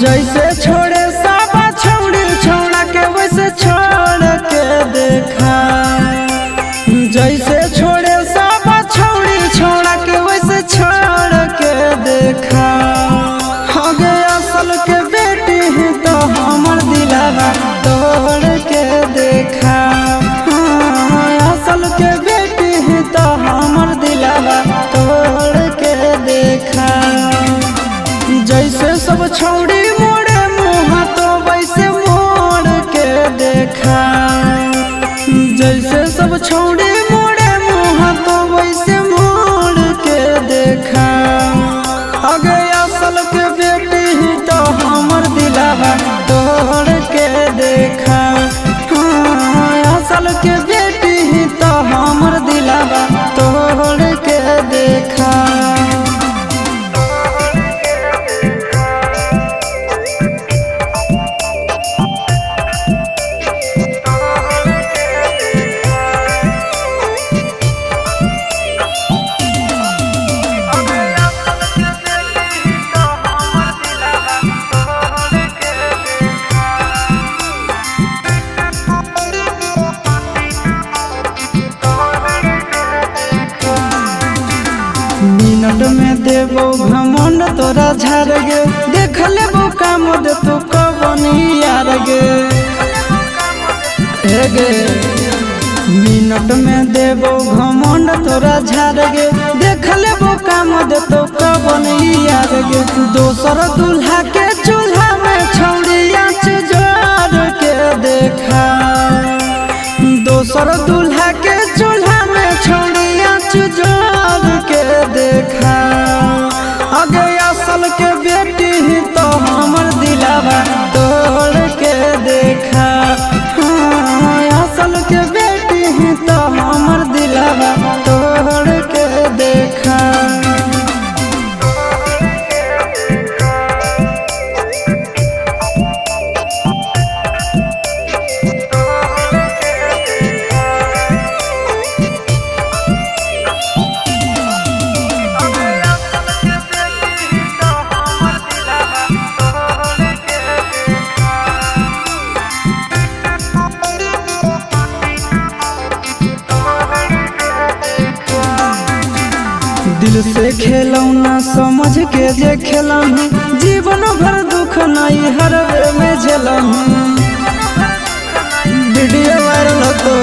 जैसे छोड़े साबा छौड़ी छौड़ा के वैसे छोड़ के देखा। जैसे छोड़े साबा छौड़ी छौड़ा के वैसे छोड़ के देखा। आगे असल के बेटी ही तो हमर दिलवा तोड़ के देखा। असल के बेटी ही तो हमर दिलवा तोड़ के देखा। जैसे सब छौड़ी मोड़े मुँह तो वैसे मोड़ के देखा। जैसे सब छौड़ी मोड़े मुँह तो वैसे मोड़ के देखा। आगे असल के बेटी ही तो हमर दिलवा तोड़ के देखा। असल के बेटी ही तो हमर दिलवा तोड़ के देखा। मिनट में देबो घमंड तोरा झाड़ गे। देख लेबो काम दे तू कबनी यार गे। हे गे मिनट में देबो घमंड तोरा झाड़ गे। देख लेबो काम दे तू कबनी यार गे। दोसर दूल्हा के चूल्हा में छौड़ी आँच जोड़ के देखा। दोसर दूल्हा के चूल्हा में छौड़ी आँच जोड़ के देखा। आगे असल के बेटी ही तो हमर दिलवा तोड़ के देखा। असल के बेटी ही तो हमर दिलवा तोड़ के देखा। दिल से खेलौना समझ के जे खेलही। जीवन भर दुख नहीं हर में झेलही। वीडियो वायरल तो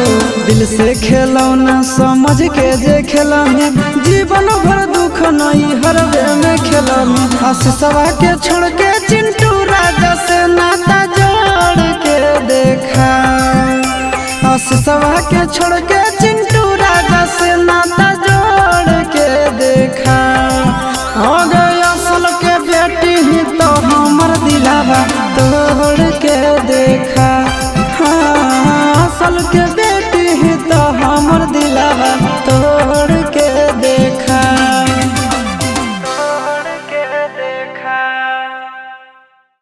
दिल से खेलौना समझ के जे खेलही। जीवन भर दुख नहीं हर में खेलही। आशीषवा के छोड़ के चिंटू राजा से नाता जोड़ के देखा। आशीषवा के छोड़ के